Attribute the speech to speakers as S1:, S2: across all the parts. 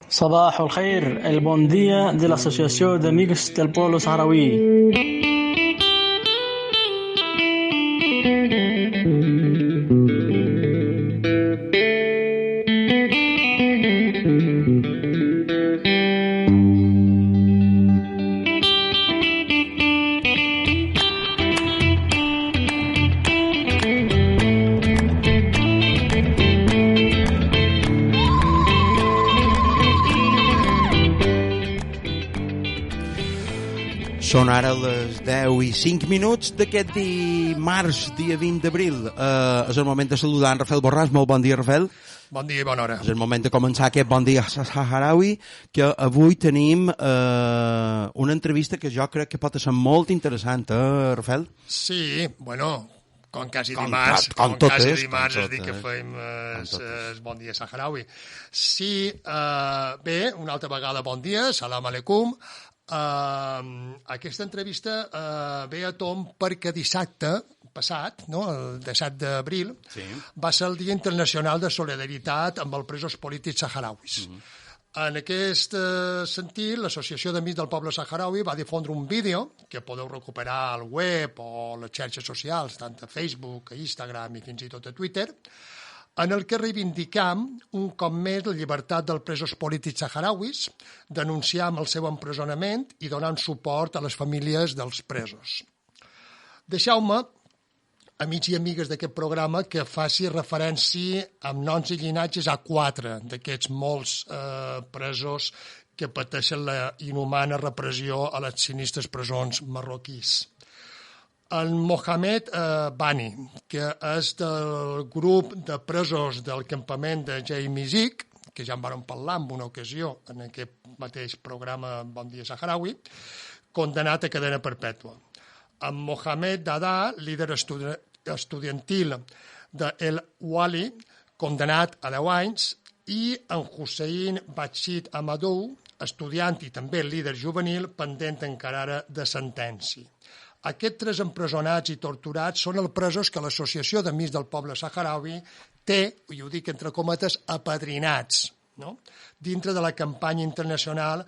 S1: صباح الخير el bon dia de l'Associació d'Amics del Pueblo Saharaui.
S2: Són ara les 10:05 d'aquest dimarts, dia 20 d'abril. És el moment de saludar en Rafael Borràs. Molt bon dia, Rafael.
S3: Bon dia i bona hora.
S2: És el moment de començar aquest Bon dia Saharaui, que avui tenim una entrevista que jo crec que pot ser molt interessant, Rafael?
S3: Sí, bueno, com quasi dimarts, és dir que fem el Bon dia Saharaui. Sí, bé, una altra vegada bon dia, salam aleikum. Aquesta entrevista ve a tomb perquè dissabte passat, no, el 17 d'abril, sí, va ser el Dia Internacional de Solidaritat amb els presos polítics saharauis. En aquest sentit, l'Associació d'Amics del Poble Saharaui va difondre un vídeo que podeu recuperar al web o a les xarxes socials, tant a Facebook, a Instagram i fins i tot a Twitter, en el que reivindicam un cop més la llibertat dels presos polítics saharauis, denunciam el seu empresonament i donant suport a les famílies dels presos. Deixeu-me, amics i amigues d'aquest programa, que faci referència amb noms i llinatges a 4 d'aquests molts presos que pateixen la inhumana repressió a les sinistres presons marroquís. El Mohamed Bani, que és del grup de presos del campament de Jaimisik, que ja en vam parlar en una ocasió en aquest mateix programa Bon dia Saharaui, condemnat a cadena perpètua. En Mohamed Dada, líder estudiantil de El Wali, condemnat a 10 anys, i en Hussein Bachid Amadou, estudiant i també líder juvenil, pendent encara de sentència. Aquests 3 empresonats i torturats són els presos que l'Associació d'Amics del Poble Saharaui té, i ho dic entre cometes, apadrinats, no?, dintre de la campanya internacional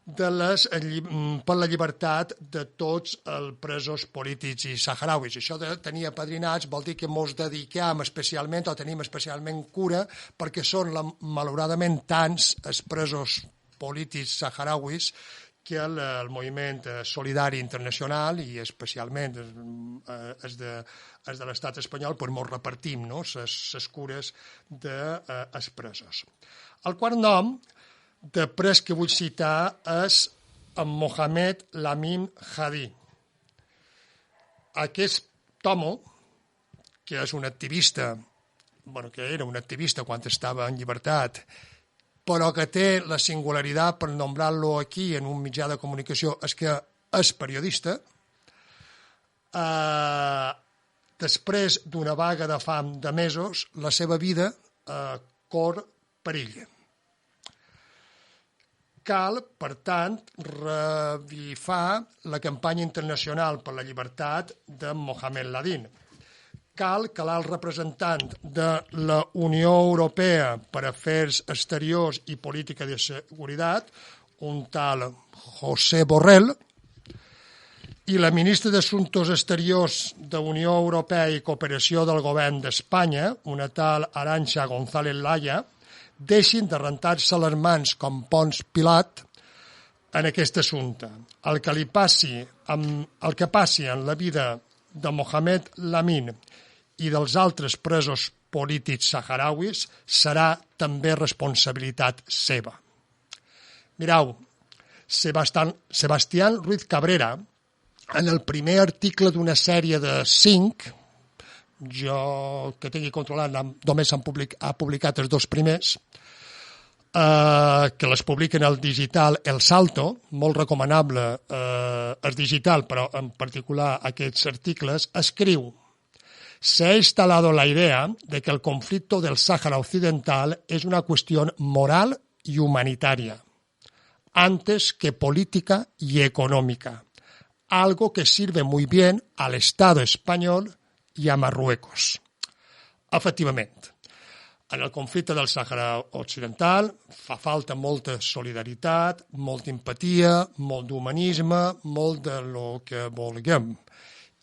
S3: per la llibertat de tots els presos polítics i saharauis. Això de tenir apadrinats vol dir que ens dediquem especialment o tenim especialment cura perquè són malauradament tants els presos polítics saharauis que el moviment solidari internacional i especialment els de l'estat espanyol doncs ens repartim, no?, les cures dels presos. El quart nom de pres que vull citar és en Mohamed Lamin Hadi. Aquest home, que és un activista, que era un activista quan estava en llibertat, però que té la singularitat, per nombrar-lo aquí en un mitjà de comunicació, és que és periodista, després d'una vaga de fam de mesos, la seva vida corre perill. Cal, per tant, revifar la campanya internacional per la llibertat de Mohamed Ladin. Cal que l'alt representant de la Unió Europea per Afers Exteriors i Política de Seguretat, un tal José Borrell, i la ministra d'Assumptes Exteriors de Unió Europea i Cooperació del Govern d'Espanya, una tal Arantxa González Laya, deixin de rentar-se les mans com Pons Pilat en aquest assumpte. El que passi en la vida de Mohamed Lamin i dels altres presos polítics saharauis serà també responsabilitat seva. Mireu, Sebastián Ruiz Cabrera, en el primer article d'una sèrie de 5, jo que tingui controlat només ha publicat els 2 primers, que les publiquen al digital El Salto, molt recomanable el digital, però en particular aquests articles, escriu: se ha instalado la idea de que el conflicto del Sáhara Occidental es una cuestión moral y humanitaria, antes que política y económica, algo que sirve muy bien al Estado español i a Marruecos. Efectivament, En el conflicte del Sàhara Occidental fa falta molta solidaritat, molta empatia, molt d'humanisme, molt de lo que vulguem.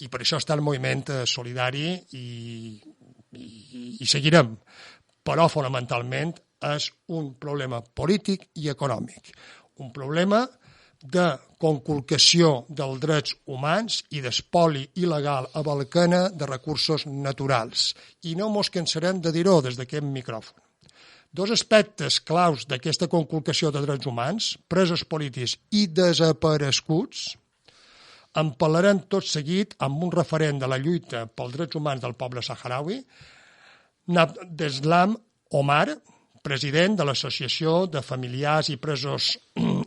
S3: I per això està el moviment solidari i seguirem. Però fonamentalment és un problema polític i econòmic. Un problema de conculcació dels drets humans i d'espoli il·legal a Balcana de recursos naturals. I no mos cansarem de dir-ho des d'aquest micròfon. Dos aspectes claus d'aquesta conculcació de drets humans, presos polítics i desapareguts, en parlarem tot seguit amb un referent de la lluita pels drets humans del poble saharaui, Abdeslam Omar, president de l'Associació de Familiars i Presos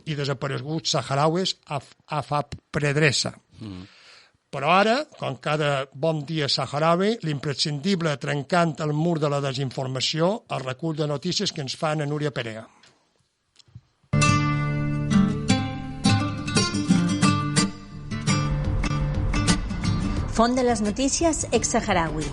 S3: i Desapareguts Saharauis, AFAP-Predresa. Però ara, com cada bon dia saharaui, l'imprescindible trencant el mur de la desinformació, el recull de notícies que ens fa Núria Perea.
S4: Font de les notícies ex-saharaui.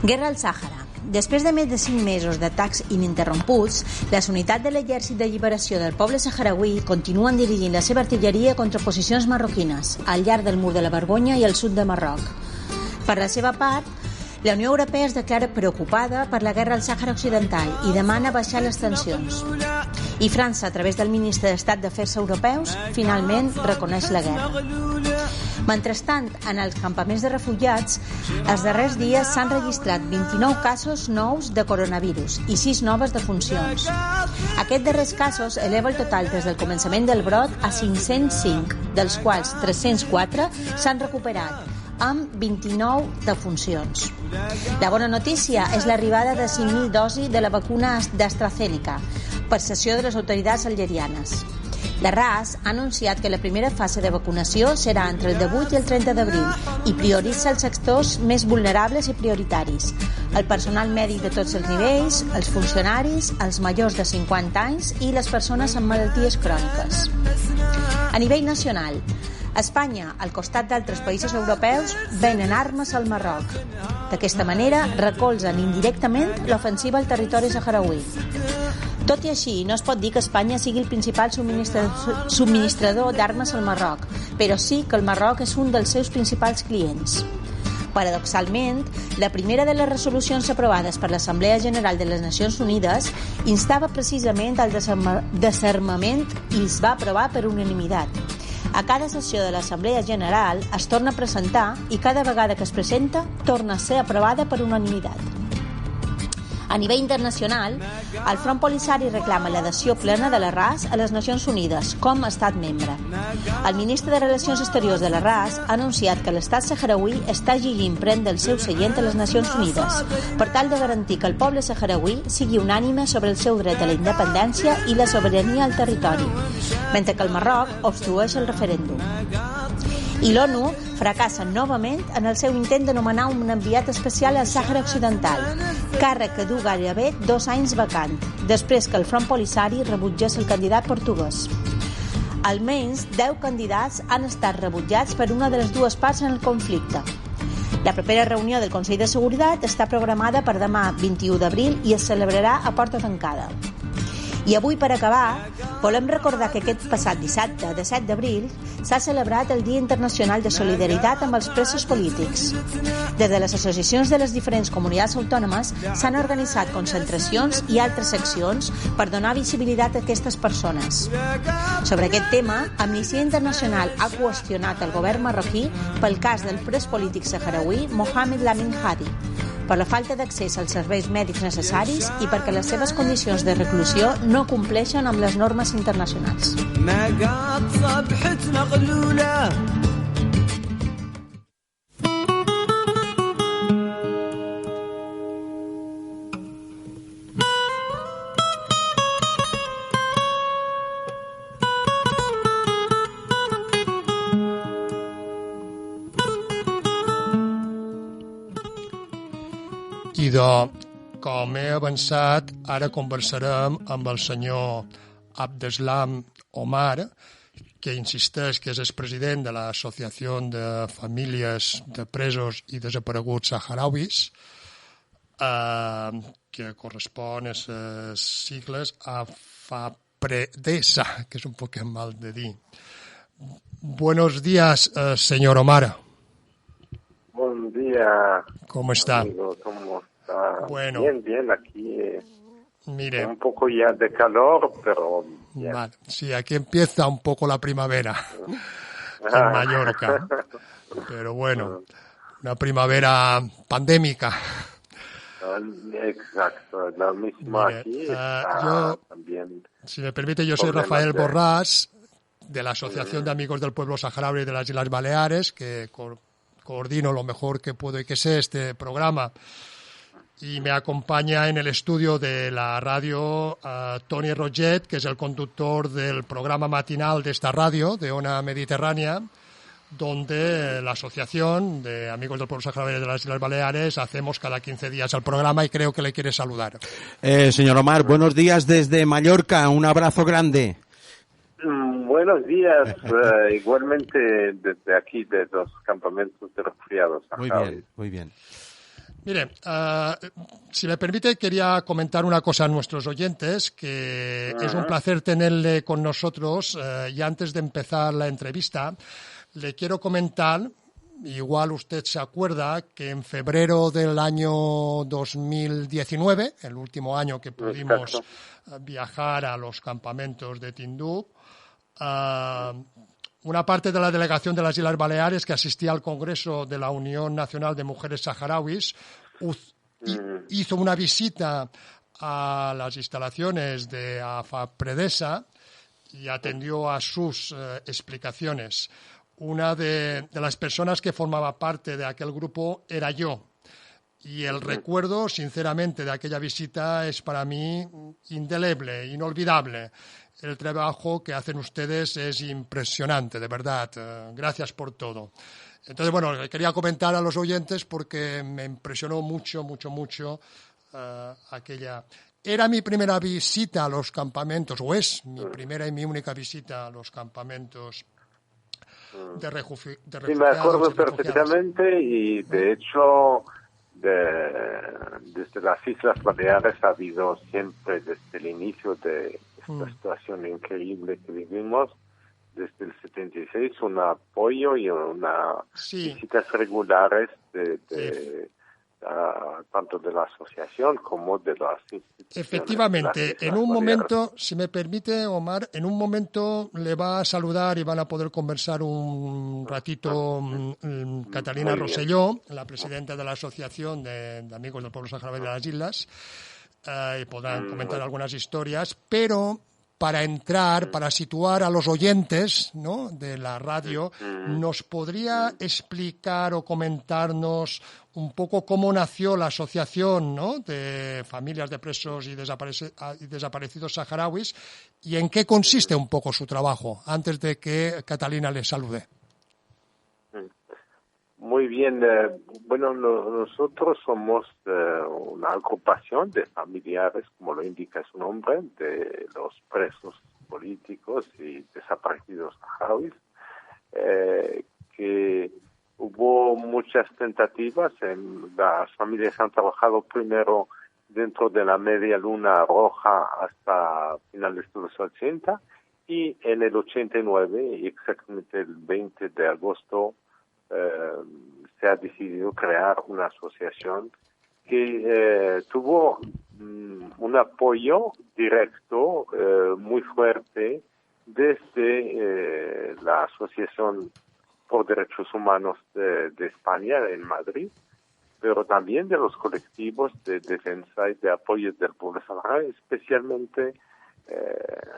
S4: Guerra al Sàhara. Després de més de 5 mesos d'atacs ininterromputs, les unitats de l'Exèrcit de Lliberació del poble saharaui continuen dirigint la seva artilleria contra posicions marroquines al llarg del Mur de la Vergonya i al sud de Marroc. Per la seva part, la Unió Europea es declara preocupada per la guerra al Sàhara Occidental i demana baixar les tensions. I França, a través del ministre d'Estat d'Afers Europeus, finalment reconeix la guerra. Mentrestant, en els campaments de refugiats, els darrers dies s'han registrat 29 casos nous de coronavirus i 6 noves defuncions. Aquests darrers casos eleva el total des del començament del brot a 505, dels quals 304 s'han recuperat, amb 29 defuncions. La bona notícia és l'arribada de 5.000 dosis de la vacuna d'AstraZeneca, per cessió de les autoritats algerianes. La RAS ha anunciat que la primera fase de vacunació serà entre el 18 i el 30 d'abril i prioritza els sectors més vulnerables i prioritaris, el personal mèdic de tots els nivells, els funcionaris, els majors de 50 anys i les persones amb malalties cròniques. A nivell nacional, Espanya, al costat d'altres països europeus, venen armes al Marroc. D'aquesta manera, recolzen indirectament l'ofensiva al territori saharaui. Tot i així, no es pot dir que Espanya sigui el principal subministrador d'armes al Marroc, però sí que el Marroc és un dels seus principals clients. Paradoxalment, la primera de les resolucions aprovades per l'Assemblea General de les Nacions Unides instava precisament al desarmament i es va aprovar per unanimitat. A cada sessió de l'Assemblea General es torna a presentar i cada vegada que es presenta torna a ser aprovada per unanimitat. A nivell internacional, el Front Polisari reclama l'adhesió plena de la RAS a les Nacions Unides com a estat membre. El ministre de Relacions Exteriors de la RAS ha anunciat que l'estat saharaui està exigint prendre el seu seient a les Nacions Unides per tal de garantir que el poble saharaui sigui unànime sobre el seu dret a la independència i la sobirania al territori, mentre que el Marroc obstrueix el referèndum. I l'ONU fracassa novament en el seu intent de nomenar un enviat especial al Sàhara Occidental, càrrec que du gairebé 2 anys vacant, després que el Front Polisari rebutgés el candidat portuguès. Almenys 10 candidats han estat rebutjats per una de les dues parts en el conflicte. La propera reunió del Consell de Seguretat està programada per demà 21 d'abril i es celebrarà a porta tancada. I avui, per acabar, volem recordar que aquest passat dissabte, de 7 d'abril, s'ha celebrat el Dia Internacional de Solidaritat amb els presos polítics. Des de les associacions de les diferents comunitats autònomes s'han organitzat concentracions i altres accions per donar visibilitat a aquestes persones. Sobre aquest tema, Amnistia Internacional ha qüestionat el govern marroquí pel cas del pres polític saharaui Mohamed Lamin Hadi, per la falta d'accés als serveis mèdics necessaris i perquè les seves condicions de reclusió no compleixen amb les normes internacionals.
S3: Com he avançat, ara conversarem amb el senyor Abdeslam Omar, que insisteix que és el president de l'Associació de Famílies de Presos i Desapareguts Saharauis, que correspon a les sigles AFAPREDESA, que és un poc mal de dir. Buenos días, señor Omar.
S5: Buen día.
S3: ¿Cómo está?
S5: Amigo, ¿cómo está?
S3: Bueno.
S5: Bien, aquí
S3: Mire,
S5: un poco ya de calor, pero bien.
S3: vale, sí, aquí empieza un poco la primavera en Mallorca, pero bueno, una primavera pandémica.
S5: Exacto, la misma.
S3: Mire,
S5: aquí
S3: yo,
S5: también.
S3: si me permite, yo soy Rafael Borràs, de la Asociación de Amigos del Pueblo Saharaui de las Islas Baleares, que coordino lo mejor que puedo y que sé este programa. Y me acompaña en el estudio de la radio Toni Roget, que es el conductor del programa matinal de esta radio, de Ona Mediterránea, donde la Asociación de Amigos del Pueblo Saharaui de las Islas Baleares hacemos cada 15 días el programa y creo que le quiere saludar.
S2: Señor Omar, buenos días desde Mallorca, un abrazo grande.
S5: Buenos días, igualmente desde aquí, de los campamentos de refugiados.
S2: Muy bien.
S3: Mire, si me permite, quería comentar una cosa a nuestros oyentes, que es un placer tenerle con nosotros. Y antes de empezar la entrevista, le quiero comentar, igual usted se acuerda, que en febrero del año 2019, el último año que pudimos viajar a los campamentos de Tindouf, una parte de la delegación de las Islas Baleares que asistía al Congreso de la Unión Nacional de Mujeres Saharauis hizo una visita a las instalaciones de AFAPREDESA y atendió a sus explicaciones. Una de las personas que formaba parte de aquel grupo era yo. Y el recuerdo, sinceramente, de aquella visita es para mí indeleble, inolvidable. El trabajo que hacen ustedes es impresionante, de verdad. Gracias por todo. Entonces, bueno, quería comentar a los oyentes porque me impresionó mucho aquella. Era mi primera visita a los campamentos, o es mi primera y mi única visita a los campamentos de refugiados.
S5: Sí, me acuerdo perfectamente y, de hecho, desde las Islas Baleares ha habido siempre, desde el inicio de esta situación increíble que vivimos, desde el 76, un apoyo y visitas regulares tanto de la asociación como de las instituciones.
S3: Efectivamente, en un momento, si me permite, Omar, en un momento le va a saludar y van a poder conversar un ratito Catalina Rosselló, la presidenta de la Asociación de Amigos del Pueblo Saharaui de las Islas, y podrán comentar algunas historias, pero para situar a los oyentes, ¿no?, de la radio, ¿nos podría explicar o comentarnos un poco cómo nació la asociación, ¿no?, de familias de presos y desaparecidos saharauis y en qué consiste un poco su trabajo, antes de que Catalina le salude?
S5: Muy bien. Bueno, nosotros somos una agrupación de familiares, como lo indica su nombre, de los presos políticos y desaparecidos saharauis, que hubo muchas tentativas. Las familias han trabajado primero dentro de la Media Luna Roja hasta finales de los 80 y en el 89, exactamente el 20 de agosto, se ha decidido crear una asociación que tuvo un apoyo directo muy fuerte desde la Asociación por Derechos Humanos de España en Madrid, pero también de los colectivos de defensa y de apoyo del pueblo saharaui, especialmente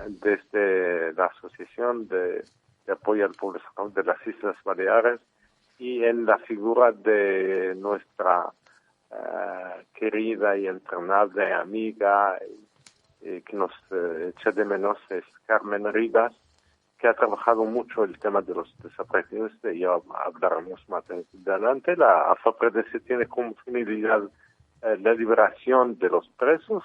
S5: desde la Asociación de Apoyo al Pueblo Saharaui de las Islas Baleares, y en la figura de nuestra querida y entrenable amiga que nos echa de menos, es Carmen Rivas, que ha trabajado mucho el tema de los desaparecidos. De ello hablaremos más adelante. La AFAPREDESA tiene como finalidad la liberación de los presos,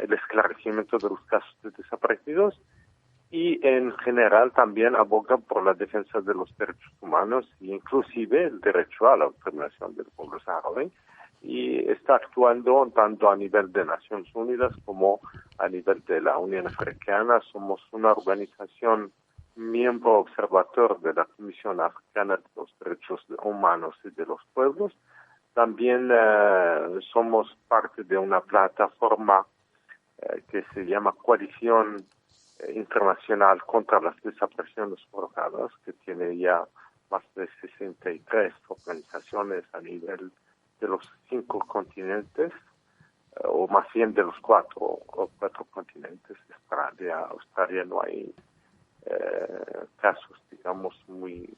S5: el esclarecimiento de los casos de desaparecidos y en general también aboga por la defensa de los derechos humanos e inclusive el derecho a la autodeterminación del pueblo saharaui, y está actuando tanto a nivel de Naciones Unidas como a nivel de la Unión Africana. Somos una organización miembro observador de la Comisión Africana de los Derechos Humanos y de los Pueblos. También somos parte de una plataforma que se llama Coalición Internacional contra las Desapariciones Forzadas, que tiene ya más de 63 organizaciones a nivel de los 5 continentes, o más bien de los 4 continentes. Australia no hay casos, digamos, muy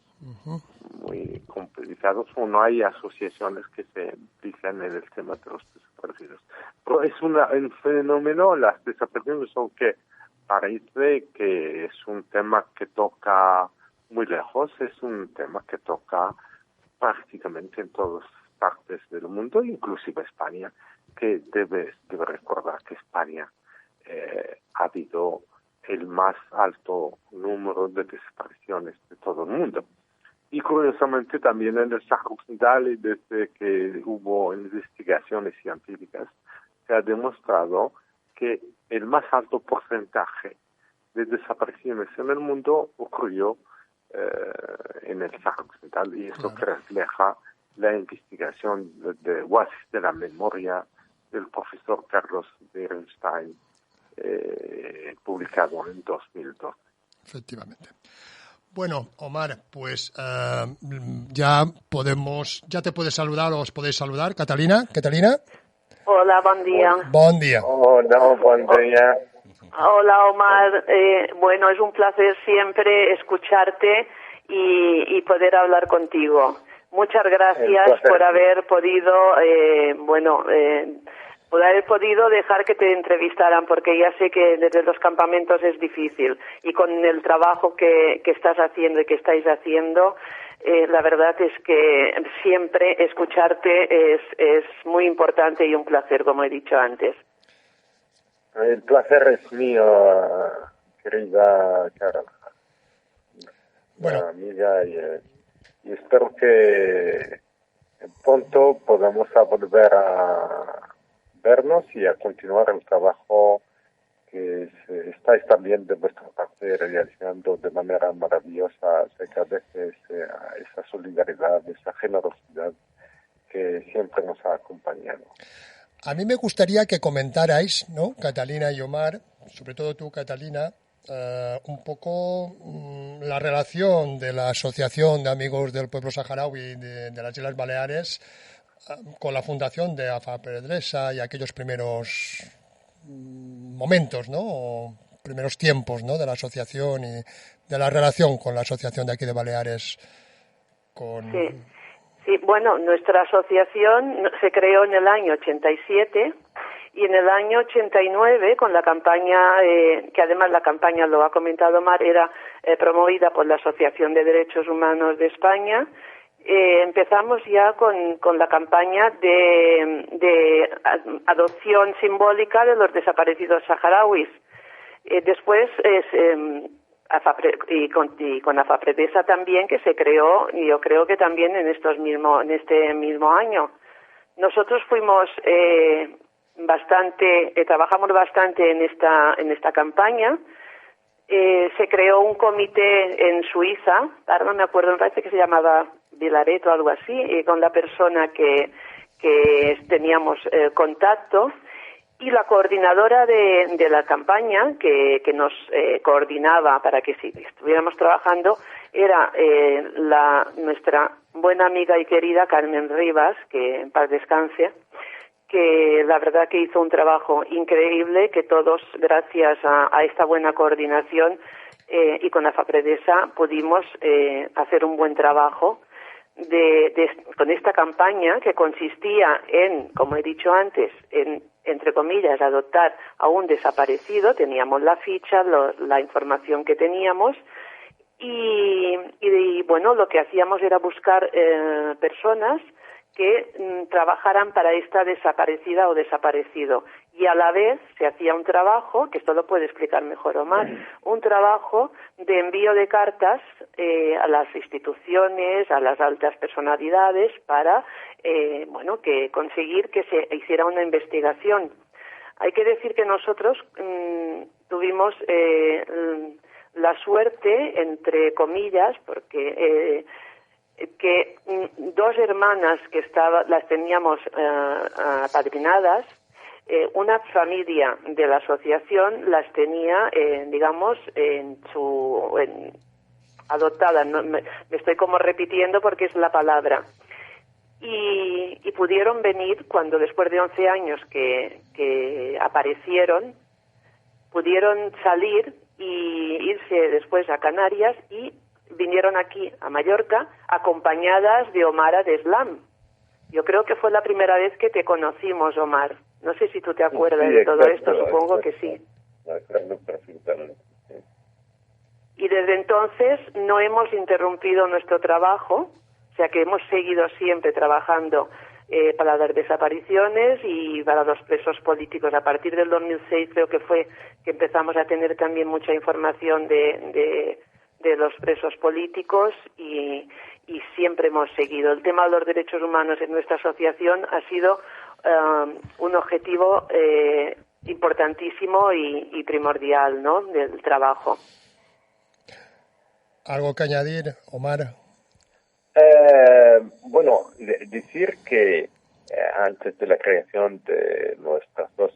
S5: complicados, o no hay asociaciones que se implican en el tema de los desaparecidos. Pero es un fenómeno, las desapariciones, aunque parece que es un tema que toca muy lejos, es un tema que toca prácticamente en todas partes del mundo, inclusive España, que debe recordar que España ha habido el más alto número de desapariciones de todo el mundo. Y curiosamente también en el Sáhara Occidental, y desde que hubo investigaciones científicas, se ha demostrado que el más alto porcentaje de desapariciones en el mundo ocurrió en el Sáhara Occidental, y eso que refleja la investigación de Oasis de la Memoria del profesor Carlos Berenstein, publicado en 2012.
S3: Efectivamente. Bueno, Omar, pues ya te puedes saludar, o os podéis saludar. Catalina.
S6: Hola, buen día.
S3: Buen día.
S5: Hola, buen día.
S6: Hola, Omar. Bueno, es un placer siempre escucharte y poder hablar contigo. Muchas gracias por haber podido, por haber podido dejar que te entrevistaran, porque ya sé que desde los campamentos es difícil, y con el trabajo que estás haciendo y que estáis haciendo, la verdad es que siempre escucharte es muy importante y un placer, como he dicho antes.
S5: El placer es mío, querida Carol, amiga, y espero que pronto podamos volver a vernos y a continuar el trabajo que estáis también de vuestra parte realizando de manera maravillosa acerca de esa solidaridad, esa generosidad que siempre nos ha acompañado.
S3: A mí me gustaría que comentarais, ¿no, Catalina y Omar, sobre todo tú, Catalina, un poco la relación de la Asociación de Amigos del Pueblo Saharaui de las Islas Baleares con la fundación de AFAPredesa y aquellos primeros momentos, ¿no? O primeros tiempos, ¿no? De la asociación y de la relación con la asociación de aquí de Baleares.
S6: Sí, bueno, nuestra asociación se creó en el año 87 y en el año 89 con la campaña, que además la campaña, lo ha comentado Mar, era promovida por la Asociación de Derechos Humanos de España. Empezamos ya con la campaña de adopción simbólica de los desaparecidos saharauis. Después con AFAPredesa también, que se creó, y yo creo que también en este mismo año. Nosotros fuimos trabajamos bastante en esta campaña. Se creó un comité en Suiza, ahora no me acuerdo, me parece que se llamaba Vilareto o algo así, con la persona que teníamos contacto, y la coordinadora de la campaña que nos coordinaba para que estuviéramos trabajando era nuestra buena amiga y querida Carmen Rivas, que en paz descanse, que la verdad que hizo un trabajo increíble, que todos, gracias a esta buena coordinación y con AFAPredesa, pudimos hacer un buen trabajo con esta campaña, que consistía en, como he dicho antes, entre comillas, adoptar a un desaparecido. Teníamos la ficha, la información que teníamos, y bueno, lo que hacíamos era buscar personas que trabajaran para esta desaparecida o desaparecido. y a la vez se hacía un trabajo, que esto lo puede explicar mejor Omar, un trabajo de envío de cartas a las instituciones, a las altas personalidades para, que conseguir que se hiciera una investigación. Hay que decir que nosotros tuvimos la suerte, entre comillas, porque que dos hermanas que las teníamos apadrinadas, una familia de la asociación las tenía, adoptada. No, me estoy como repitiendo porque es la palabra. Y pudieron venir cuando después de 11 años que aparecieron, pudieron salir y irse después a Canarias y vinieron aquí a Mallorca acompañadas de Omar Adeslam. Yo creo que fue la primera vez que te conocimos, Omar. No sé si tú te acuerdas de todo esto, supongo que sí. Y desde entonces no hemos interrumpido nuestro trabajo, o sea que hemos seguido siempre trabajando para las desapariciones y para los presos políticos. A partir del 2006 creo que fue que empezamos a tener también mucha información de los presos políticos y siempre hemos seguido. El tema de los derechos humanos en nuestra asociación ha sido un objetivo importantísimo y primordial, ¿no?, del trabajo.
S3: ¿Algo que añadir, Omar?
S5: Decir que antes de la creación de nuestras dos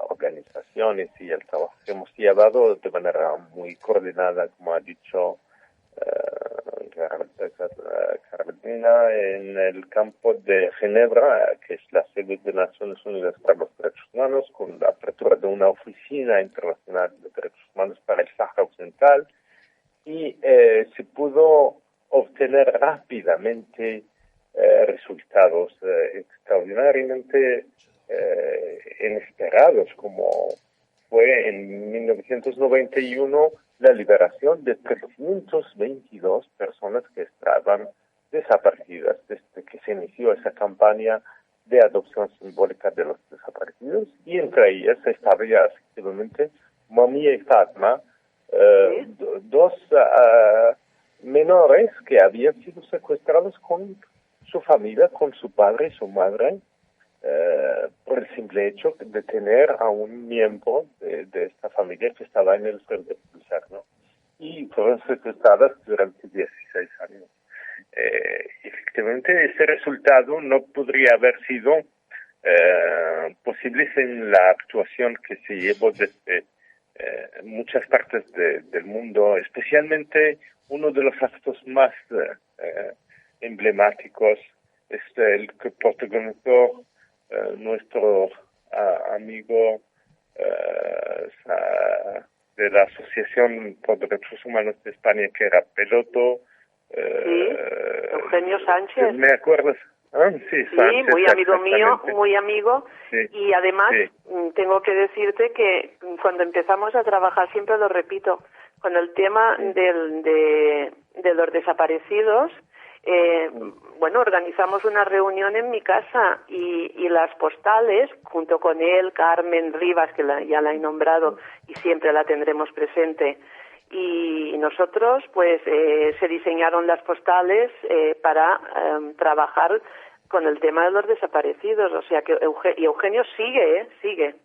S5: organizaciones y el trabajo que hemos llevado de manera muy coordinada, como ha dicho Carolina, en el campo de Ginebra, que es la sede de Naciones Unidas para los Derechos Humanos, con la apertura de una oficina internacional de derechos humanos para el Sáhara Occidental, y se pudo obtener rápidamente resultados extraordinariamente inesperados, como fue en 1991 la liberación de 322 personas que estaban desaparecidas desde que se inició esa campaña de adopción simbólica de los desaparecidos, y entre ellas estaba ya efectivamente Mami y Fatma, dos menores que habían sido secuestrados con su familia, con su padre y su madre, por el simple hecho de tener a un miembro de esta familia que estaba en el servicio militar, ¿no? Y fueron secuestradas durante 16 años. Efectivamente, ese resultado no podría haber sido posible sin la actuación que se llevó desde muchas partes del mundo, especialmente uno de los actos más emblemáticos es el que protagonizó nuestro amigo de la Asociación por Derechos Humanos de España, que era Peloto.
S6: Eugenio Sánchez.
S5: ¿Me acuerdas? Sí, Sánchez,
S6: muy amigo mío, muy amigo. Sí, y además tengo que decirte que cuando empezamos a trabajar, siempre lo repito, con el tema de los desaparecidos, organizamos una reunión en mi casa y las postales, junto con él, Carmen Rivas, que ya la he nombrado y siempre la tendremos presente, y nosotros pues se diseñaron las postales para trabajar con el tema de los desaparecidos, o sea que Eugenio sigue.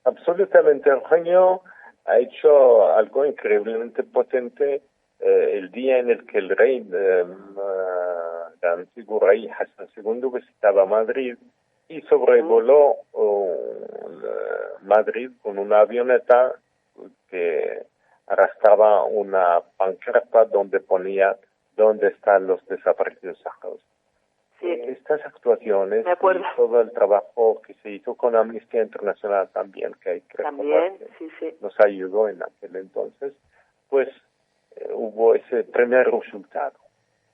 S5: Absolutamente. Eugenio ha hecho algo increíblemente potente el día en el que el rey, el antiguo rey Hassan II, visitaba Madrid y sobrevoló Madrid con una avioneta que arrastraba una pancarta donde ponía ¿dónde están los desaparecidos saháraus? Sí. Estas actuaciones y todo el trabajo que se hizo con Amnistía Internacional también, que hay que recordar que nos ayudó en aquel entonces, pues hubo ese primer resultado,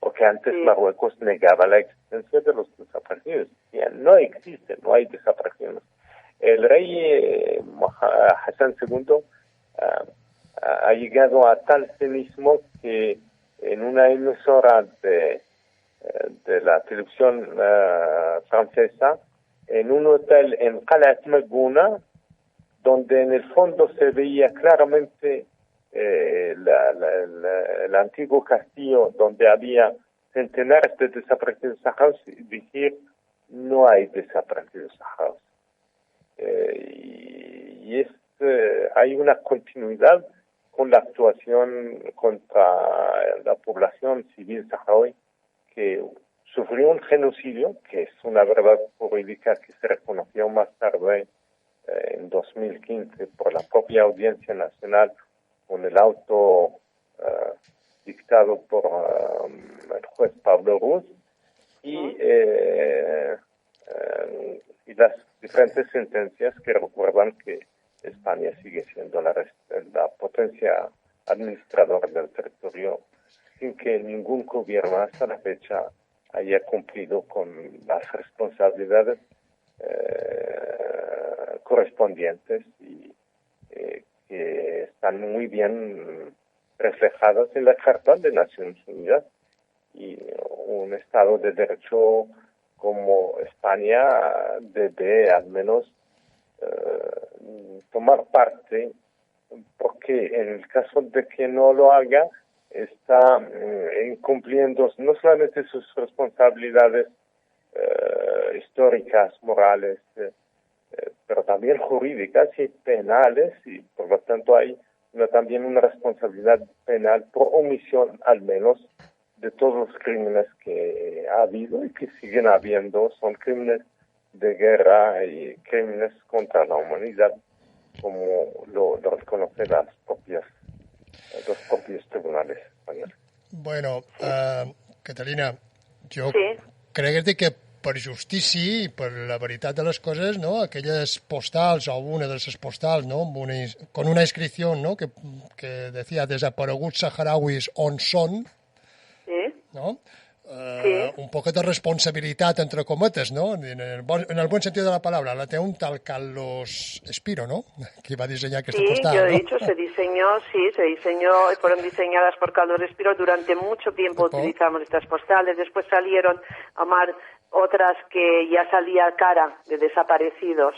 S5: porque antes Marruecos negaba la existencia de los desaparecidos. Ya no existe, no hay desapariciones. El rey Hassan II ha llegado a tal cinismo que en una emisora de la televisión francesa en un hotel en Qalat Maguna, donde en el fondo se veía claramente el antiguo castillo donde había centenares de desaparecidos saharauis, decir, no hay desaparecidos saharauis. Hay una continuidad con la actuación contra la población civil saharaui que sufrió un genocidio, que es una verdad jurídica que se reconoció más tarde en 2015 por la propia Audiencia Nacional con el auto dictado por el juez Pablo Ruz y las diferentes sentencias que recuerdan que España sigue siendo la potencia administradora del territorio sin que ningún gobierno hasta la fecha haya cumplido con las responsabilidades correspondientes y que están muy bien reflejadas en la Carta de Naciones Unidas. Y un Estado de Derecho como España debe al menos tomar parte, porque en el caso de que no lo haga, está incumpliendo no solamente sus responsabilidades históricas, morales, pero también jurídicas y penales, y por lo tanto hay también una responsabilidad penal por omisión, al menos, de todos los crímenes que ha habido y que siguen habiendo. Son crímenes de guerra y crímenes contra la humanidad, como lo reconocen los propios tribunales españoles.
S3: Bueno, Catalina, jo crec que per justícia i per la veritat de les coses, no, aquelles postals o una de les postals, no, con una inscripció, no, que decía desapareguts saharauis on són, no? Un poquet de responsabilitat, entre cometes, ¿no? En el buen sentido de la palabra. La té un tal Carlos Espiro, ¿no? Que va a diseñar esta postal,
S6: yo he
S3: ¿no?
S6: dicho, se diseñó, fueron diseñadas por Carlos Espiro. Durante mucho tiempo utilizamos estas postales. Después salieron, Omar, otras que ya salía cara de desaparecidos,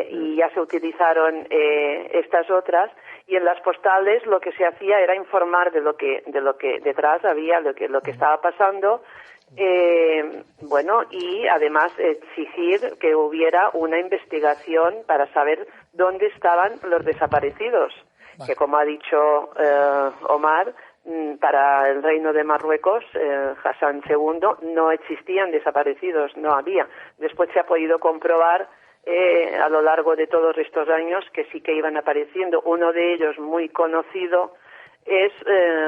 S6: y ya se utilizaron estas otras. Y en las postales lo que se hacía era informar de lo que detrás había, lo que estaba pasando, y además exigir que hubiera una investigación para saber dónde estaban los desaparecidos, que como ha dicho Omar, para el reino de Marruecos, Hassan II, no existían desaparecidos, no había. Después se ha podido comprobar a lo largo de todos estos años que sí que iban apareciendo. Uno de ellos muy conocido es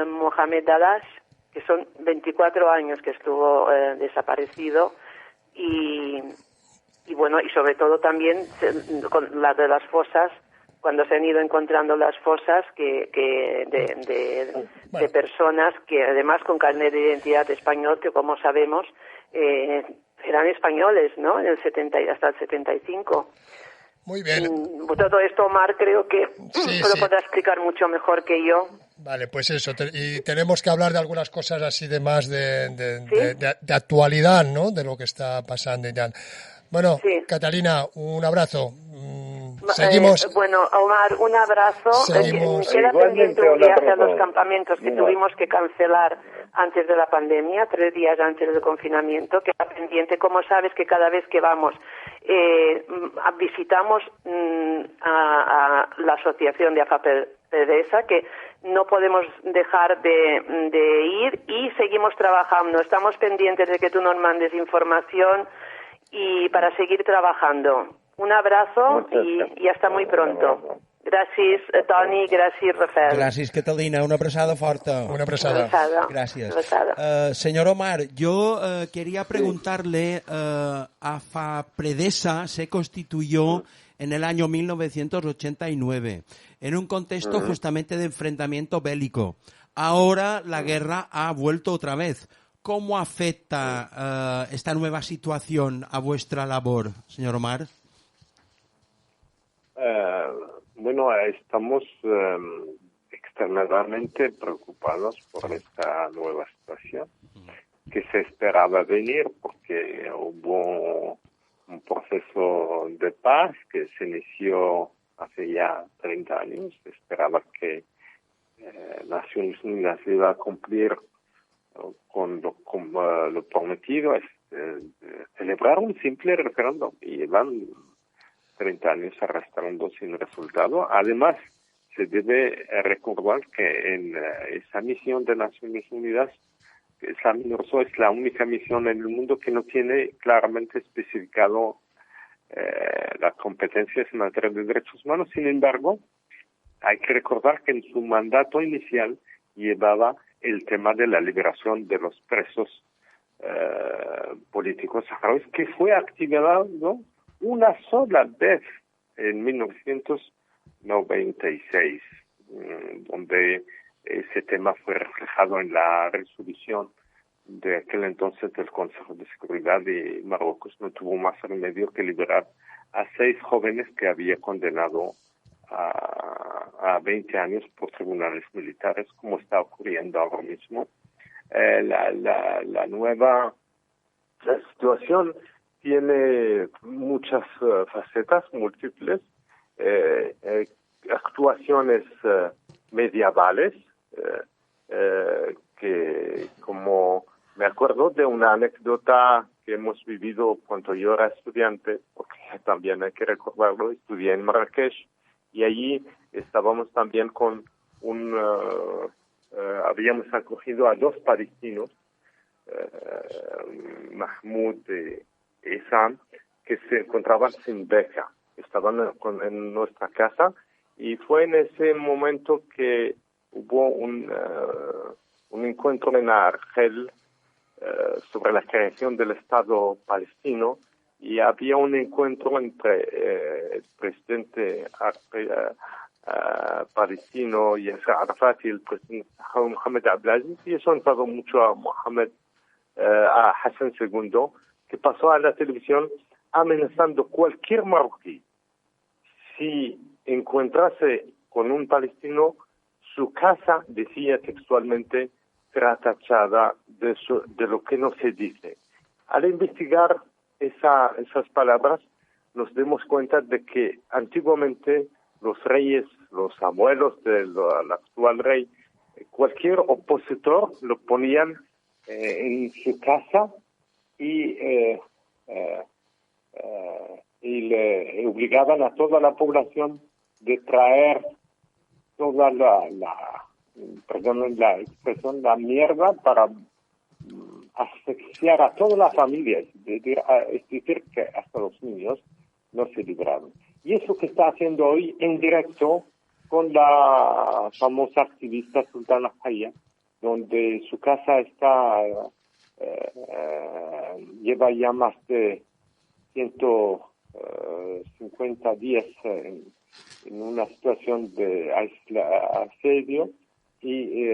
S6: Mohamed Dadash, que son 24 años que estuvo desaparecido, y sobre todo también con las de las fosas, cuando se han ido encontrando las fosas de personas que además con carnet de identidad español, que como sabemos eran españoles, ¿no? En el hasta el 75.
S3: Muy bien.
S6: Todo esto, Omar, creo que lo podrá explicar mucho mejor que yo.
S3: Vale, pues eso. Y tenemos que hablar de algunas cosas así de más de actualidad, ¿no? De lo que está pasando y tal. Bueno, Catalina, un abrazo. Seguimos.
S6: Omar, un abrazo. Queda pendiente un viaje a los campamentos que tuvimos que cancelar antes de la pandemia, 3 días antes del confinamiento. Queda pendiente. Como sabes que cada vez que vamos visitamos a la asociación de AFAPEDESA, que no podemos dejar de ir, y seguimos trabajando. Estamos pendientes de que tú nos mandes información y para seguir trabajando. Un abrazo y hasta muy pronto. Gràcies, Toni, gràcies, Rafael.
S2: Gràcies, Catalina. Una abraçada forta.
S3: Una abraçada.
S2: Gracias. Señor Omar, yo quería preguntarle, AFAPREDESA se constituyó en el año 1989, en un contexto justamente de enfrentamiento bélico. Ahora la guerra ha vuelto otra vez. ¿Cómo afecta esta nueva situación a vuestra labor, señor Omar?
S5: Estamos extremadamente preocupados por esta nueva situación que se esperaba venir, porque hubo un proceso de paz que se inició hace ya 30 años. Esperaba que Naciones Unidas iba a cumplir con lo prometido, celebrar un simple referéndum, y van 30 años arrastrando sin resultado. Además, se debe recordar que en esa misión de Naciones Unidas, esa MINURSO es la única misión en el mundo que no tiene claramente especificado las competencias en materia de derechos humanos. Sin embargo, hay que recordar que en su mandato inicial llevaba el tema de la liberación de los presos políticos saharauis, que fue activado una sola vez en 1996, donde ese tema fue reflejado en la resolución de aquel entonces del Consejo de Seguridad, y Marruecos no tuvo más remedio que liberar a 6 jóvenes que había condenado a 20 años por tribunales militares, como está ocurriendo ahora mismo. La nueva situación tiene muchas facetas múltiples, actuaciones medievales, que, como me acuerdo de una anécdota que hemos vivido cuando yo era estudiante, porque también hay que recordarlo, estudié en Marrakech, y allí estábamos también con habíamos acogido a 2 palestinos, Mahmoud y Isam, que se encontraban sin beca. Estaban en nuestra casa, y fue en ese momento que hubo un encuentro en Argel sobre la creación del Estado palestino, y había un encuentro entre el presidente palestino Yasser Arafat y el presidente Mohamed Abdelaziz, y eso enfadó mucho a Hassan II, que pasó a la televisión amenazando cualquier marroquí. Si encontrase con un palestino, su casa, decía textualmente, será tachada de lo que no se dice. Al investigar esas palabras, nos damos cuenta de que antiguamente los reyes, los abuelos del actual rey, cualquier opositor lo ponían en su casa y le obligaban a toda la población de traer toda perdonen la expresión, la mierda, para asfixiar a toda la familia, es decir, que hasta los niños no se libraron. Y eso que está haciendo hoy en directo con la famosa activista Sultana Haya, donde su casa está lleva ya más de 150 días en una situación de asedio, y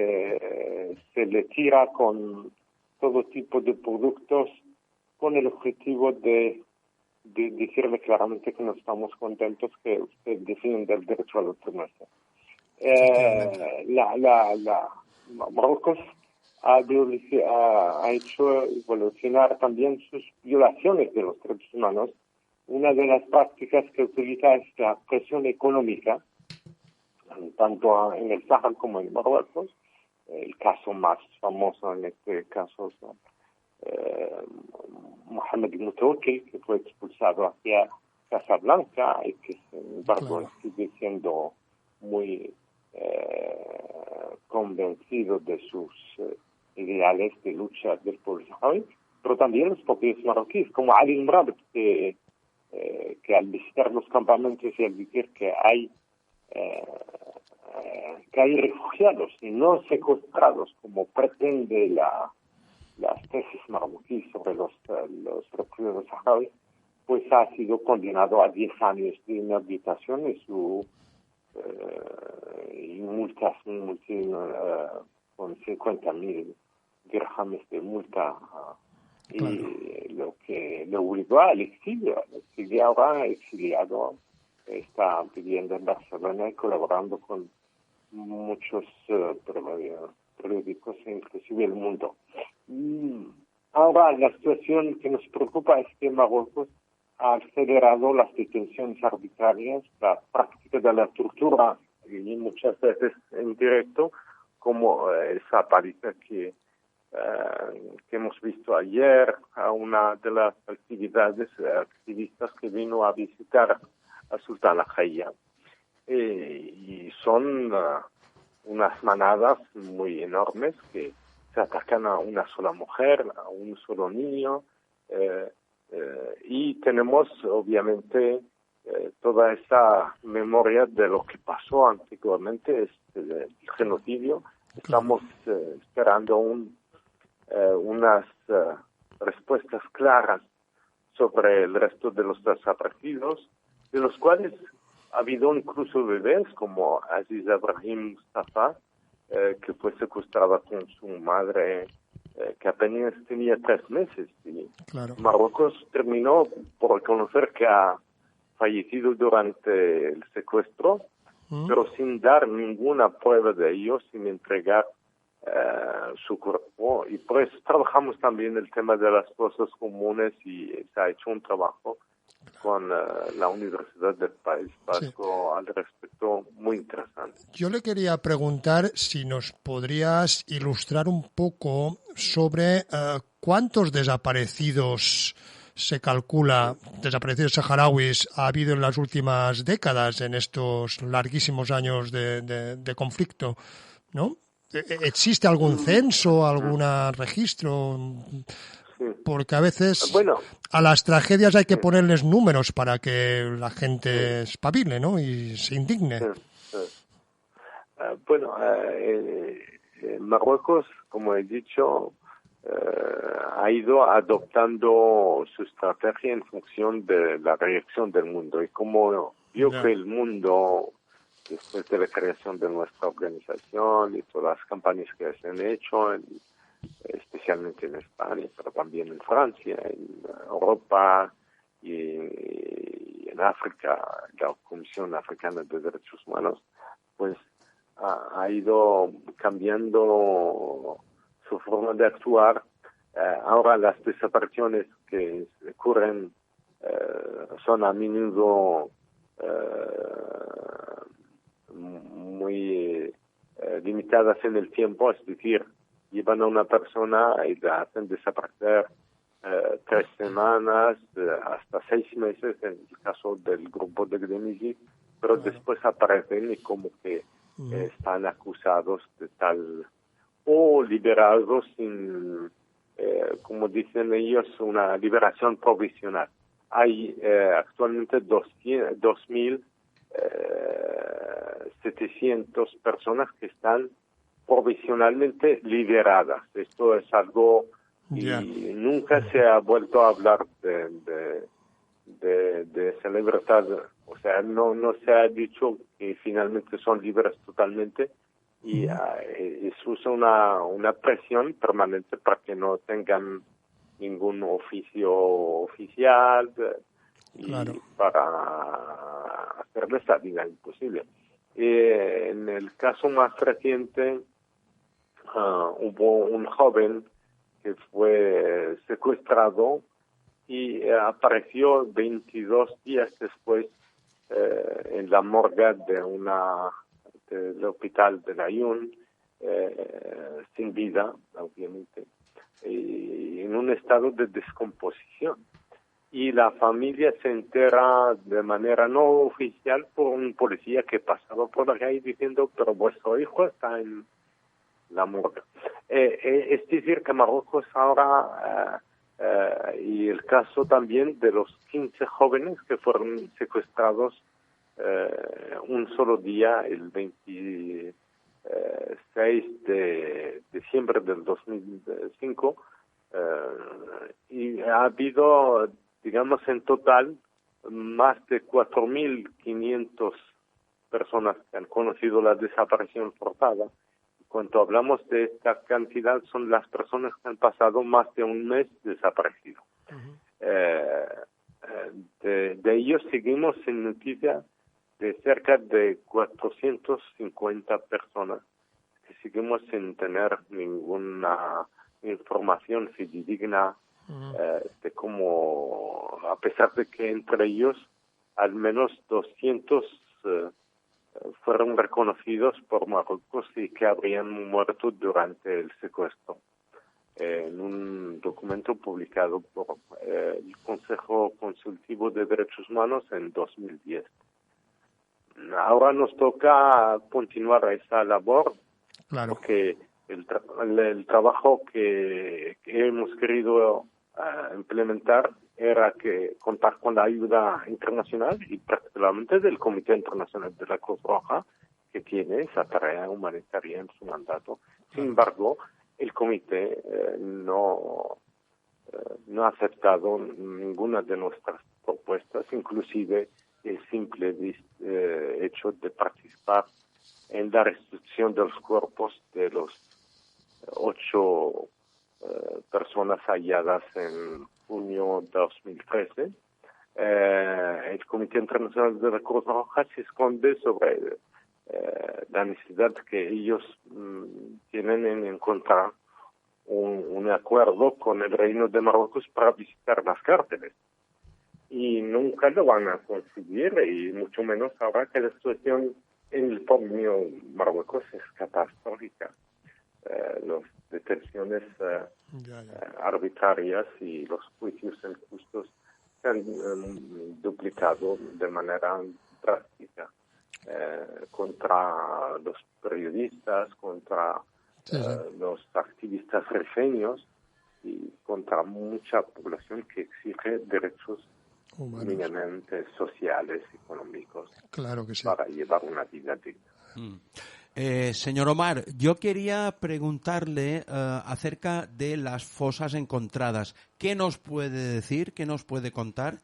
S5: se le tira con todo tipo de productos con el objetivo de decirle claramente que no estamos contentos que usted defienda del derecho a la eutanasia. Marruecos ha hecho evolucionar también sus violaciones de los derechos humanos. Una de las prácticas que utiliza es la presión económica, tanto en el Sáhara como en Marruecos. El caso más famoso en este caso es Mohamed Moutawakil, que fue expulsado hacia Casablanca y que, sin embargo, sigue siendo muy convencido de sus ideales de lucha del pueblo saharaui, pero también los propios marroquíes, como Ali Mrabet, que al visitar los campamentos y al decir que hay refugiados y no secuestrados, como pretende las tesis marroquíes sobre los refugiados saharauis, pues ha sido condenado a 10 años de inhabilitación y multas con 50.000 dirhams de multa, y lo que le obligó al exilio. Ahora exiliado, está viviendo en Barcelona y colaborando con muchos periódicos, inclusive El Mundo. Ahora, la situación que nos preocupa es que Marruecos ha acelerado las detenciones arbitrarias, la práctica de la tortura, y muchas veces en directo, como esa paliza que hemos visto ayer a una de las activistas que vino a visitar a Sultana Jaya. Y son unas manadas muy enormes que se atacan a una sola mujer, a un solo niño, y tenemos obviamente toda esa memoria de lo que pasó anteriormente, el genocidio. Estamos esperando unas respuestas claras sobre el resto de los desaparecidos, de los cuales ha habido incluso bebés como Aziz Ibrahim Mustafa, que fue secuestrada con su madre, que apenas tenía 3 meses. Y
S3: claro.
S5: Marruecos terminó por reconocer que ha fallecido durante el secuestro, pero sin dar ninguna prueba de ello, sin entregar su cuerpo. Y por eso trabajamos también el tema de las fosas comunes y se ha hecho un trabajo con la Universidad del País Vasco al respecto muy interesante.
S3: Yo le quería preguntar si nos podrías ilustrar un poco sobre cuántos desaparecidos se calcula, desaparecidos saharauis, ha habido en las últimas décadas, en estos larguísimos años de conflicto, ¿no? ¿Existe algún censo, algún registro? Porque a veces a las tragedias hay que ponerles números para que la gente espabile, ¿no? Y se indigne.
S5: Marruecos, como he dicho, ha ido adoptando su estrategia en función de la reacción del mundo. Y como vio que el mundo, después de la creación de nuestra organización y todas las campañas que se han hecho, especialmente en España, pero también en Francia, en Europa y en África, la Comisión Africana de Derechos Humanos, pues ha ido cambiando su forma de actuar. Ahora las desapariciones que ocurren son a menudo muy limitadas en el tiempo, es decir, llevan a una persona y la hacen desaparecer 3 semanas, hasta 6 meses en el caso del grupo de Gdemiji, pero después aparecen y como que están acusados de tal, o liberados sin, como dicen ellos, una liberación provisional. Hay actualmente 2.700 personas que están provisionalmente liberadas. Esto es algo y nunca se ha vuelto a hablar de esa libertad. O sea, no se ha dicho que finalmente son libres totalmente, y eso usa una presión permanente para que no tengan ningún oficio oficial y para hacerles la vida imposible. En el caso más reciente hubo un joven que fue secuestrado y apareció 22 días después en la morgue del hospital de Laayoune, sin vida, obviamente, y en un estado de descomposición. Y la familia se entera de manera no oficial por un policía que pasaba por la calle diciendo: pero vuestro hijo está en la morgue. Es decir, que Marruecos ahora, y el caso también de los 15 jóvenes que fueron secuestrados un solo día, el 26 de diciembre del 2005, y ha habido, digamos, en total más de 4.500 personas que han conocido la desaparición forzada. Cuando hablamos de esta cantidad, son las personas que han pasado más de un mes desaparecidos. De ellos seguimos en noticia de cerca de 450 personas que seguimos sin tener ninguna información fidedigna de cómo, a pesar de que entre ellos al menos 200 fueron reconocidos por Marruecos y que habrían muerto durante el secuestro, en un documento publicado por el Consejo Consultivo de Derechos Humanos en 2010. Ahora nos toca continuar esa labor,
S3: Claro.
S5: porque el trabajo que hemos querido implementar era que contar con la ayuda internacional y particularmente del Comité Internacional de la Cruz Roja, que tiene esa tarea humanitaria en su mandato. Sin embargo, el comité no ha aceptado ninguna de nuestras propuestas, inclusive el simple hecho de participar en la restitución de los cuerpos de los 8 personas halladas en junio de 2013. El Comité Internacional de la Cruz Roja se esconde sobre la necesidad que ellos tienen en encontrar un acuerdo con el Reino de Marruecos para visitar las cárceles. Y nunca lo van a conseguir, y mucho menos ahora que la situación en el propio Marruecos es catastrófica. Las detenciones arbitrarias y los juicios injustos se han duplicado de manera drástica contra los periodistas, contra los activistas rifeños y contra mucha población que exige derechos mínimamente sociales y económicos,
S3: claro que sí,
S5: para llevar una vida digna.
S2: Señor Omar, yo quería preguntarle acerca de las fosas encontradas. ¿Qué nos puede decir, qué nos puede contar?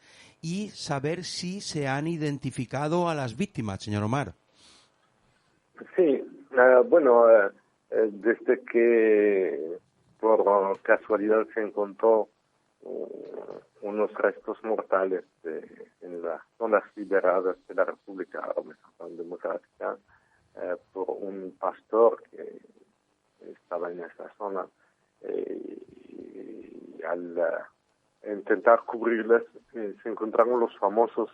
S2: Y saber si se han identificado a las víctimas, señor Omar.
S5: Sí, desde que por casualidad se encontró unos restos mortales en las zonas liberadas de la República Árabe Democrática por un pastor que estaba en esa zona, y al intentar cubrirlas se encontraron los famosos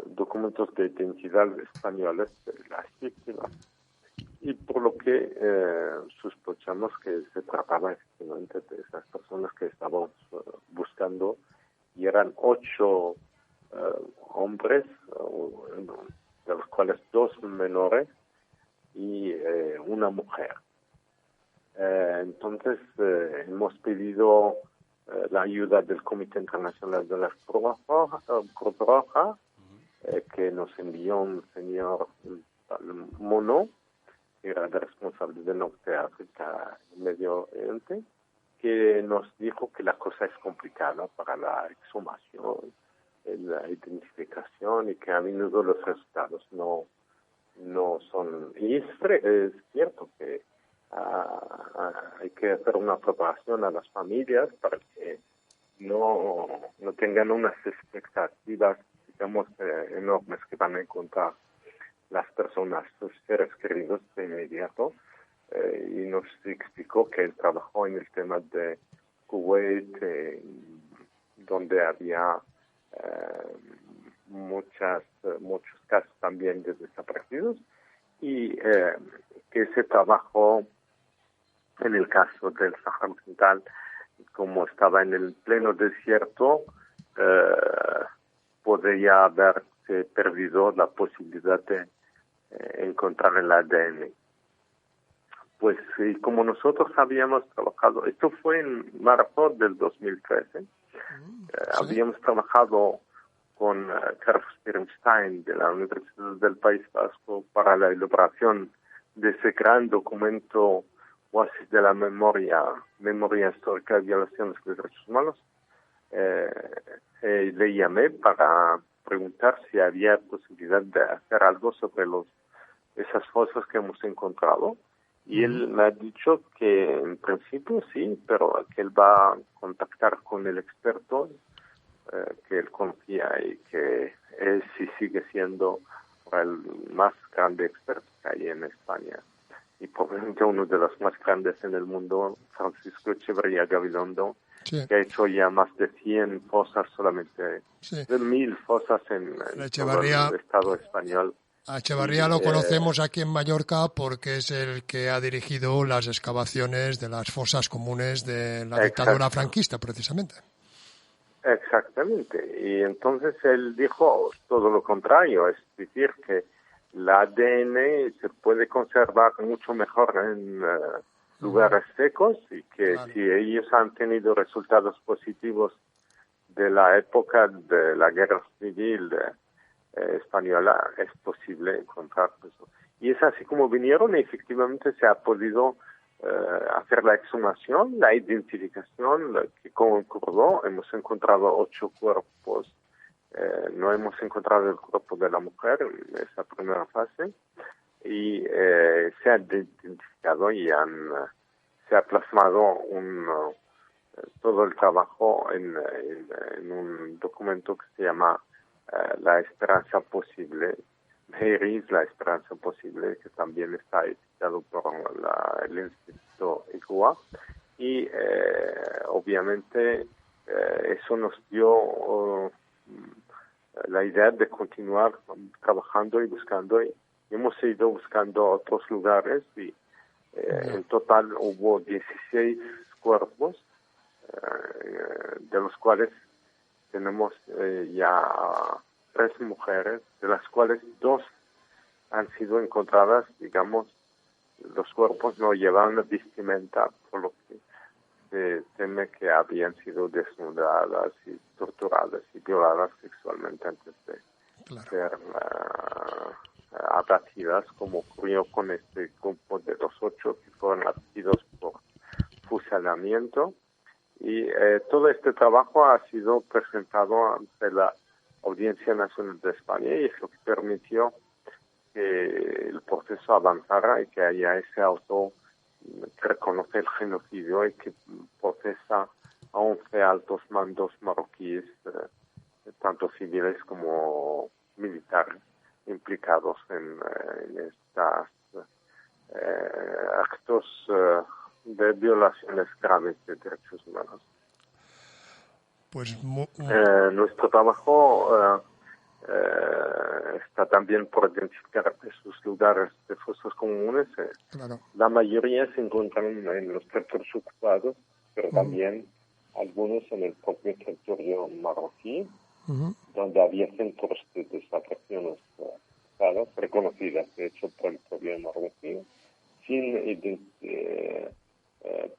S5: documentos de identidad españoles de las víctimas, y por lo que sospechamos que se trataba efectivamente de esas personas que estábamos buscando, y eran 8 hombres, de los cuales 2 menores y una mujer. Entonces hemos pedido la ayuda del Comité Internacional de la Cruz Roja, que nos envió un señor Mono, que era el responsable de Norte África y Medio Oriente, que nos dijo que la cosa es complicada para la exhumación, la identificación, y que a menudo los resultados no son. Y es cierto que hay que hacer una preparación a las familias para que no tengan unas expectativas, digamos, enormes, que van a encontrar las personas, sus seres queridos de inmediato. Y nos explicó que él trabajó en el tema de Kuwait, donde había muchos casos también de desaparecidos, y que se trabajó en el caso del Sáhara Occidental, como estaba en el pleno desierto, podría haberse perdido la posibilidad de encontrar el ADN. Pues como nosotros habíamos trabajado, esto fue en marzo del 2013, habíamos trabajado con Carlos Bernstein de la Universidad del País Vasco para la elaboración de ese gran documento Oasis de la memoria histórica de violaciones de derechos humanos. Le llamé para preguntar si había posibilidad de hacer algo sobre esas fosas que hemos encontrado. Y él me ha dicho que en principio sí, pero que él va a contactar con el experto que él confía, y que él sí sigue siendo el más grande experto que hay en España, y probablemente uno de los más grandes en el mundo, Francisco Echeverría Gabilondo,
S3: Sí.
S5: que ha hecho ya más de 100 fosas, solamente
S3: Sí.
S5: de 1000 fosas en todo el Estado español.
S3: A Echevarría lo conocemos aquí en Mallorca porque es el que ha dirigido las excavaciones de las fosas comunes de la dictadura franquista, precisamente.
S5: Exactamente. Y entonces él dijo todo lo contrario, es decir, que el ADN se puede conservar mucho mejor en lugares secos y que si ellos han tenido resultados positivos de la época de la guerra civil española, es posible encontrar eso. Y es así como vinieron y efectivamente se ha podido hacer la exhumación, la identificación, que concordó. Hemos encontrado 8 cuerpos. No hemos encontrado el cuerpo de la mujer en esa primera fase y se ha identificado y se ha plasmado todo el trabajo en un documento que se llama La Esperanza Posible, Heiris, La Esperanza Posible, que también está editado por el Instituto ICUA. Y obviamente eso nos dio la idea de continuar trabajando y buscando. Y hemos ido buscando otros lugares y en total hubo 16 cuerpos, de los cuales tenemos ya 3 mujeres, de las cuales 2 han sido encontradas, digamos, los cuerpos no llevaban vestimenta, por lo que se teme que habían sido desnudadas y torturadas y violadas sexualmente antes de ser abatidas, como ocurrió con este grupo de los 8 que fueron abatidos por fusilamiento. Y todo este trabajo ha sido presentado ante la Audiencia Nacional de España y es lo que permitió que el proceso avanzara y que haya ese auto que reconoce el genocidio y que procesa a 11 altos mandos marroquíes, tanto civiles como militares, implicados en estos actos de violaciones graves de derechos humanos.
S3: Pues
S5: nuestro trabajo está también por identificar esos lugares de fosas comunes. La mayoría se encuentran en los territorios ocupados, pero también algunos en el propio territorio marroquí, donde había centros de desapariciones reconocidas, de hecho, por el propio marroquí, sin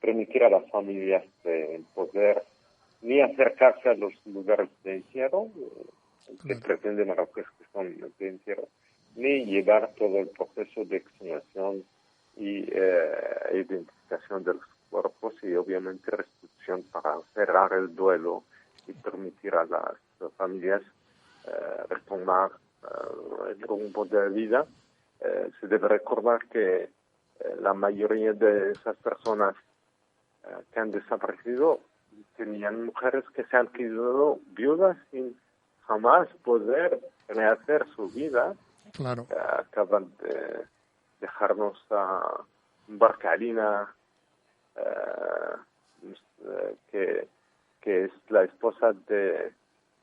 S5: permitir a las familias de poder ni acercarse a los lugares de encierro, que pretende Marruecos que son de encierro, ni llevar todo el proceso de exhumación y identificación de los cuerpos y obviamente restitución para cerrar el duelo y permitir a las familias retomar el rumbo de la vida. Se debe recordar que la mayoría de esas personas que han desaparecido tenían mujeres que se han quedado viudas sin jamás poder rehacer su vida. Acaban de dejarnos a Barcarina, que es la esposa de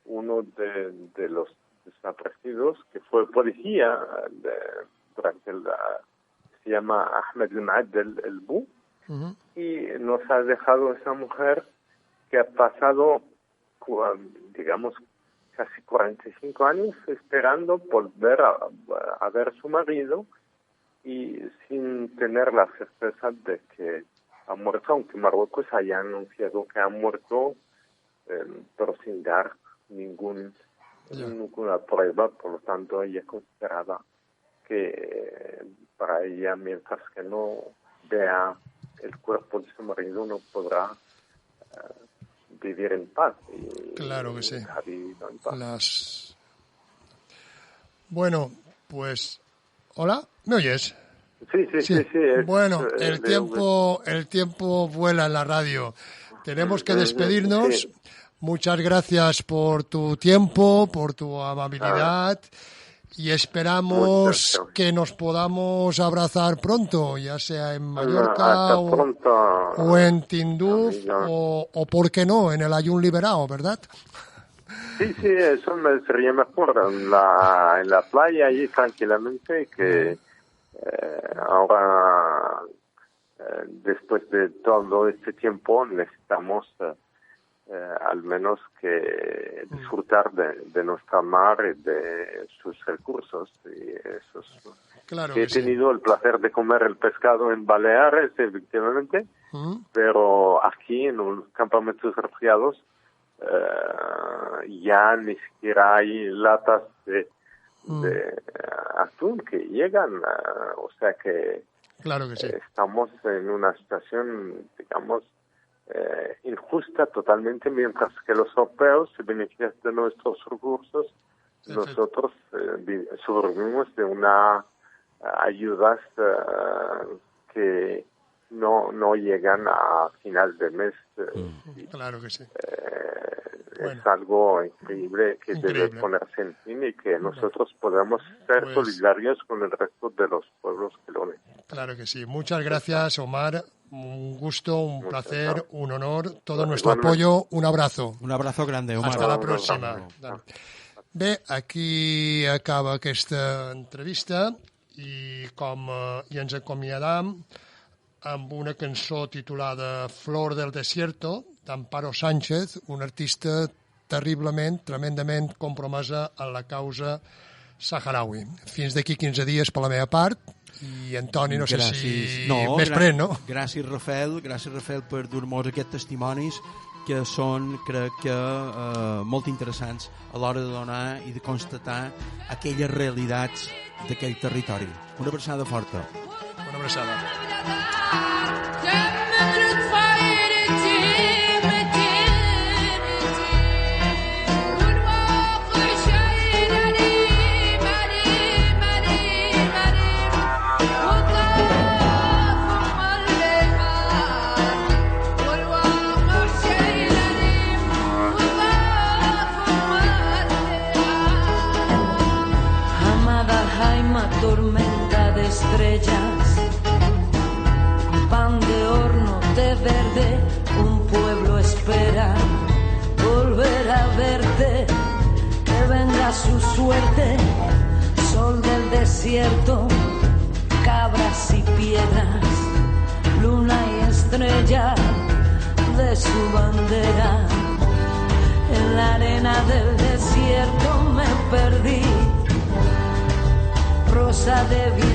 S5: uno de los desaparecidos, que fue policía durante se llama Ahmed el-Maad el-Bu, y nos ha dejado esa mujer que ha pasado, digamos, casi 45 años esperando volver a ver a su marido y sin tener la certeza de que ha muerto, aunque Marruecos haya anunciado que ha muerto, pero sin dar ninguna prueba. Por lo tanto, ella consideraba que para ella, mientras que no vea el cuerpo de su marido, no podrá vivir en paz.
S3: Claro que sí. Bueno, pues... ¿Hola? ¿Me oyes?
S5: Sí.
S3: Bueno, el tiempo vuela en la radio. Tenemos que despedirnos.
S5: Sí.
S3: Muchas gracias por tu tiempo, por tu amabilidad Y esperamos que nos podamos abrazar pronto, ya sea en Mallorca o en Tinduf o, ¿por qué no?, en el Ayun Liberado, ¿verdad?
S5: Sí, eso me sería mejor en la playa allí tranquilamente, que ahora después de todo este tiempo necesitamos al menos que disfrutar de nuestra mar y de sus recursos. Y esos,
S3: claro
S5: que he tenido el placer de comer el pescado en Baleares, efectivamente, pero aquí en los campamentos refugiados ya ni siquiera hay latas de atún que llegan, o sea que,
S3: claro que sí.
S5: Estamos en una situación, digamos, injusta totalmente, mientras que los europeos se benefician de nuestros recursos. Nosotros sobrevivimos de una ayudas que no llegan a final de mes.
S3: Claro que sí.
S5: Es algo increíble que debe ponerse en fin y que nosotros podamos ser solidarios con el resto de los pueblos que lo necesitan.
S3: Claro que sí. Muchas gracias, Omar. Un gusto, un placer, un honor. Todo nuestro apoyo. Un abrazo.
S2: Un abrazo grande, Omar.
S3: Hasta la pròxima. Bé, aquí acaba aquesta entrevista i ens acomiadam amb una cançó titulada Flor del Desierto, d'Amparo Sánchez, una artista tremendament compromesa en la causa saharaui. Fins d'aquí 15 dies per la meva part, i Antoni, no sé si... més pren, no?
S2: Gràcies, Rafael, per dur-nos aquests testimonis que són, crec que, molt interessants a l'hora de donar i de constatar aquelles realitats d'aquell territori. Una abraçada forta.
S3: Una abraçada.
S7: Tormenta de estrellas, pan de horno de verde, un pueblo espera volver a verte, que venga su suerte, sol del desierto, cabras y piedras, luna y estrella de su bandera. En la arena del desierto me perdí, rosa de vida.